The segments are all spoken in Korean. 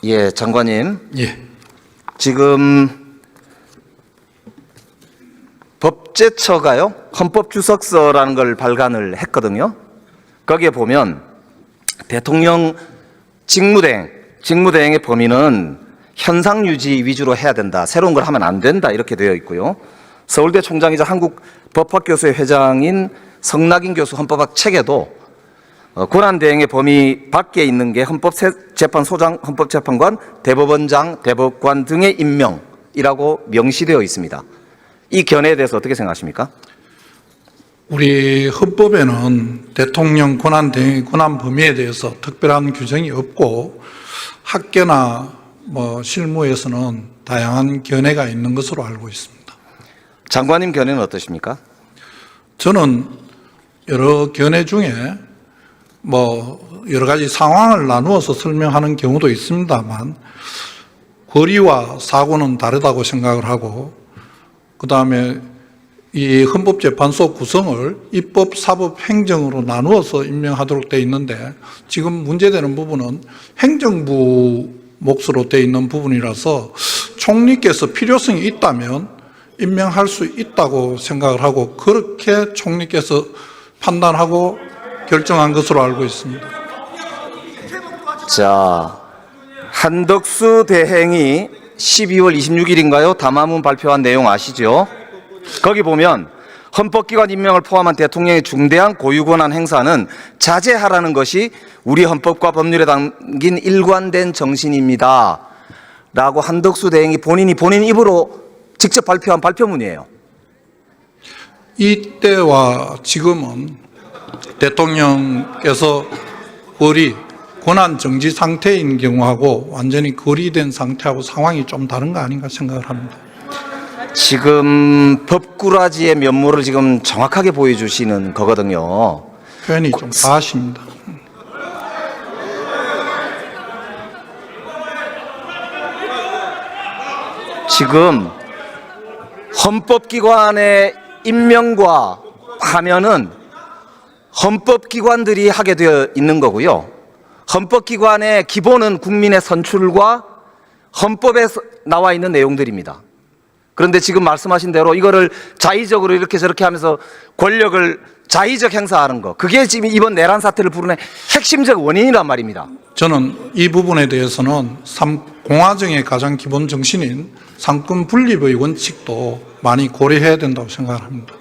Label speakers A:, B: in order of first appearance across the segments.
A: 예, 장관님.
B: 예.
A: 지금 법제처가요, 헌법주석서라는 걸 발간을 했거든요. 거기에 보면 대통령 직무대행의 범위는 현상 유지 위주로 해야 된다, 새로운 걸 하면 안 된다, 이렇게 되어 있고요. 서울대 총장이자 한국법학교수회 회장인 성낙인 교수 헌법학 책에도 권한대행의 범위 밖에 있는 게 헌법재판소장, 헌법재판관, 대법원장, 대법관 등의 임명이라고 명시되어 있습니다. 이 견해에 대해서 어떻게 생각하십니까?
B: 우리 헌법에는 대통령 권한대행의 권한 범위에 대해서 특별한 규정이 없고 학계나 실무에서는 다양한 견해가 있는 것으로 알고 있습니다.
A: 장관님 견해는 어떠십니까?
B: 저는 여러 견해 중에 여러 가지 상황을 나누어서 설명하는 경우도 있습니다만 권리와 사고는 다르다고 생각을 하고, 그 다음에 이 헌법재판소 구성을 입법, 사법, 행정으로 나누어서 임명하도록 되어 있는데 지금 문제되는 부분은 행정부 몫으로 되어 있는 부분이라서 총리께서 필요성이 있다면 임명할 수 있다고 생각을 하고 그렇게 총리께서 판단하고 결정한 것으로 알고 있습니다.
A: 자, 한덕수 대행이 12월 26일인가요? 담화문 발표한 내용 아시죠? 거기 보면 헌법기관 임명을 포함한 대통령의 중대한 고유권한 행사는 자제하라는 것이 우리 헌법과 법률에 담긴 일관된 정신입니다 라고 한덕수 대행이 본인 입으로 직접 발표한 발표문이에요.
B: 이때와 지금은 대통령께서 권한 정지 상태인 경우하고 완전히 거리된 상태하고 상황이 좀 다른 거 아닌가 생각을 합니다.
A: 지금 법꾸라지의 면모를 지금 정확하게 보여주시는 거거든요.
B: 표현이 좀 과하십니다.
A: 지금 헌법기관의 임명과 하면은 헌법기관들이 하게 되어 있는 거고요. 헌법기관의 기본은 국민의 선출과 헌법에 나와 있는 내용들입니다. 그런데 지금 말씀하신 대로 이거를 자의적으로 이렇게 저렇게 하면서 권력을 자의적 행사하는 거, 그게 지금 이번 내란 사태를 부르는 핵심적 원인이란 말입니다.
B: 저는 이 부분에 대해서는 공화정의 가장 기본 정신인 삼권 분립의 원칙도 많이 고려해야 된다고 생각을 합니다.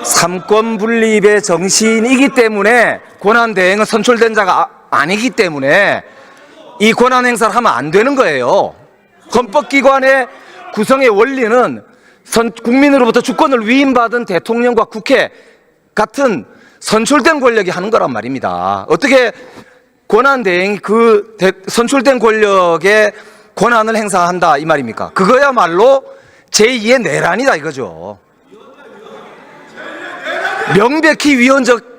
A: 삼권 분립의 정신이기 때문에 권한 대행은 선출된 자가 아니기 때문에 이 권한 행사를 하면 안 되는 거예요. 헌법기관의 구성의 원리는 국민으로부터 주권을 위임받은 대통령과 국회 같은 선출된 권력이 하는 거란 말입니다. 어떻게 권한 대행이 그 선출된 권력의 권한을 행사한다 이 말입니까? 그거야말로 제2의 내란이다 이거죠. 명백히 위헌적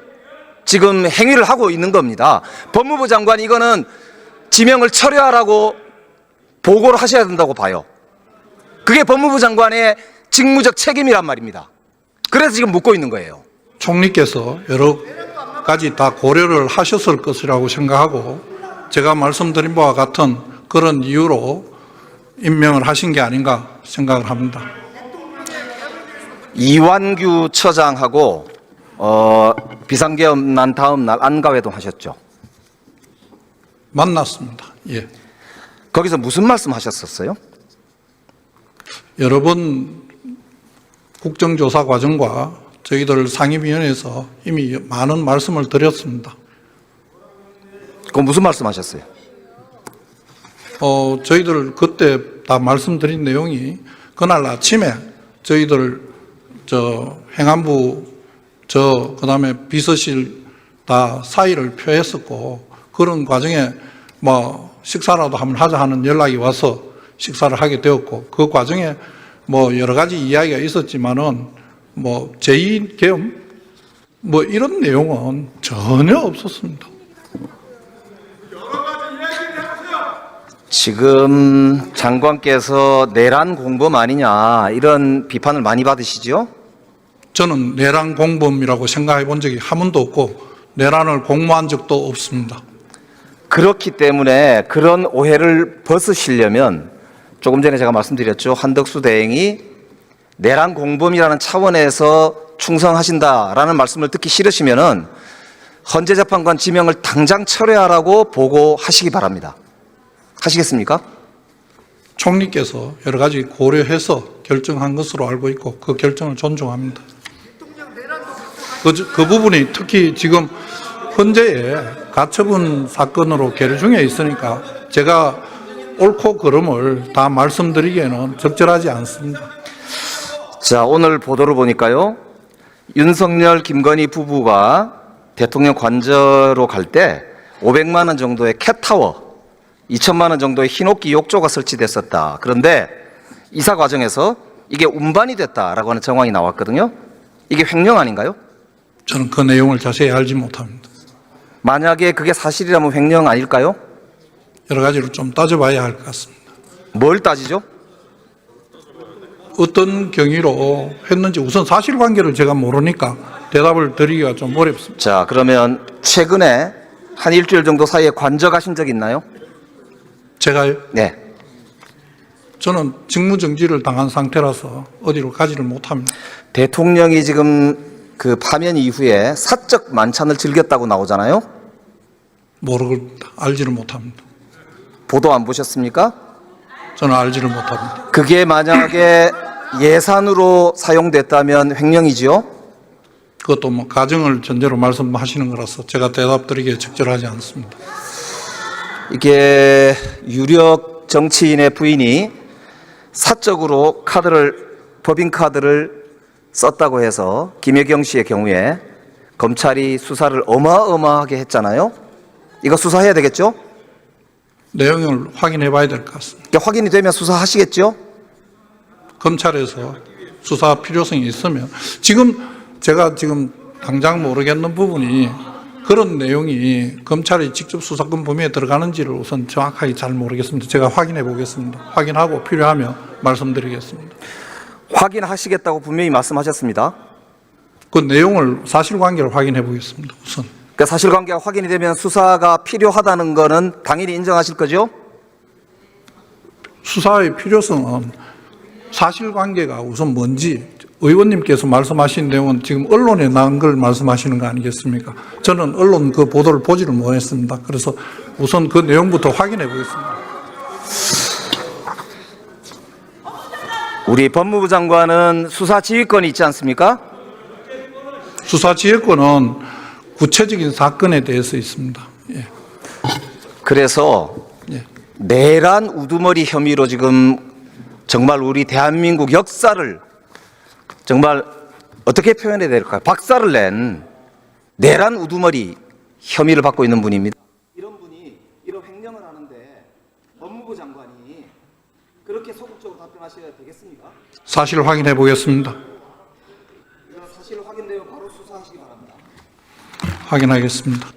A: 지금 행위를 하고 있는 겁니다. 법무부 장관이 이거는 지명을 철회하라고 보고를 하셔야 된다고 봐요. 그게 법무부 장관의 직무적 책임이란 말입니다. 그래서 지금 묻고 있는 거예요.
B: 총리께서 여러 가지 다 고려를 하셨을 것이라고 생각하고 제가 말씀드린 바와 같은 그런 이유로 임명을 하신 게 아닌가 생각을 합니다.
A: 이완규 처장하고 비상계엄 난 다음 날 안가회동 하셨죠?
B: 만났습니다. 예.
A: 거기서 무슨 말씀 하셨었어요?
B: 여러 번 국정조사 과정과 저희들 상임위원회에서 이미 많은 말씀을 드렸습니다.
A: 그건 무슨 말씀 하셨어요?
B: 저희들 그때 다 말씀드린 내용이 그날 아침에 저희들 행안부 그다음에 비서실 다 사의를 표했었고 그런 과정에 식사라도 한번 하자 하는 연락이 와서 식사를 하게 되었고 그 과정에 여러 가지 이야기가 있었지만은 제2계엄 이런 내용은 전혀 없었습니다.
A: 지금 장관께서 내란 공범 아니냐 이런 비판을 많이 받으시죠?
B: 저는 내란 공범이라고 생각해 본 적이 한 번도 없고 내란을 공모한 적도 없습니다.
A: 그렇기 때문에 그런 오해를 벗으시려면 조금 전에 제가 말씀드렸죠. 한덕수 대행이 내란 공범이라는 차원에서 충성하신다라는 말씀을 듣기 싫으시면은 헌재재판관 지명을 당장 철회하라고 보고하시기 바랍니다. 하시겠습니까?
B: 총리께서 여러 가지 고려해서 결정한 것으로 알고 있고 그 결정을 존중합니다. 그 부분이 특히 지금 헌재에 가처분 사건으로 계류 중에 있으니까 제가 옳고 그름을 다 말씀드리기에는 적절하지 않습니다.
A: 자, 오늘 보도를 보니까요. 윤석열, 김건희 부부가 대통령 관저로 갈 때 500만 원 정도의 캣타워, 2천만 원 정도의 흰옥기 욕조가 설치됐었다. 그런데 이사 과정에서 이게 운반이 됐다라고 하는 정황이 나왔거든요. 이게 횡령 아닌가요?
B: 저는 그 내용을 자세히 알지 못합니다.
A: 만약에 그게 사실이라면 횡령 아닐까요?
B: 여러 가지로 좀 따져봐야 할 것 같습니다.
A: 뭘 따지죠?
B: 어떤 경위로 했는지 우선 사실관계를 제가 모르니까 대답을 드리기가 좀 어렵습니다.
A: 자, 그러면 최근에 한 일주일 정도 사이에 관저 가신 적 있나요?
B: 제가요?
A: 네.
B: 저는 직무정지를 당한 상태라서 어디로 가지를 못합니다.
A: 대통령이 지금 그 파면 이후에 사적 만찬을 즐겼다고 나오잖아요.
B: 모르겠다. 알지를 못합니다.
A: 보도 안 보셨습니까?
B: 저는 알지를 못합니다.
A: 그게 만약에 예산으로 사용됐다면 횡령이지요?
B: 그것도 뭐 가정을 전제로 말씀하시는 거라서 제가 대답 드리기에 적절하지 않습니다.
A: 이게 유력 정치인의 부인이 사적으로 법인카드를 썼다고 해서 김혜경 씨의 경우에 검찰이 수사를 어마어마하게 했잖아요. 이거 수사해야 되겠죠?
B: 내용을 확인해 봐야 될 것 같습니다.
A: 그러니까 확인이 되면 수사하시겠죠?
B: 검찰에서 수사 필요성이 있으면 제가 지금 당장 모르겠는 부분이 그런 내용이 검찰이 직접 수사권 범위에 들어가는지를 우선 정확하게 잘 모르겠습니다. 제가 확인해 보겠습니다. 확인하고 필요하면 말씀드리겠습니다.
A: 확인하시겠다고 분명히 말씀하셨습니다.
B: 그 내용을 사실관계를 확인해 보겠습니다. 우선.
A: 그러니까 사실관계가 확인이 되면 수사가 필요하다는 거는 당연히 인정하실 거죠?
B: 수사의 필요성은 사실관계가 우선 뭔지 의원님께서 말씀하신 내용은 지금 언론에 나온 걸 말씀하시는 거 아니겠습니까? 저는 언론 그 보도를 보지를 못했습니다. 그래서 우선 그 내용부터 확인해 보겠습니다.
A: 우리 법무부 장관은 수사 지휘권이 있지 않습니까?
B: 수사 지휘권은 구체적인 사건에 대해서 있습니다. 예.
A: 그래서
B: 예.
A: 내란 우두머리 혐의로 지금 정말 우리 대한민국 역사를 정말 어떻게 표현해야 될까요? 박살을 낸 내란 우두머리 혐의를 받고 있는 분입니다. 이런 분이 이런 횡령을 하는데 법무부 장관이 그렇게 소극적으로 답변하셔야 되겠습니까?
B: 사실 확인해 보겠습니다.
A: 이런 사실 확인되면 바로 수사하시기 바랍니다.
B: 확인하겠습니다.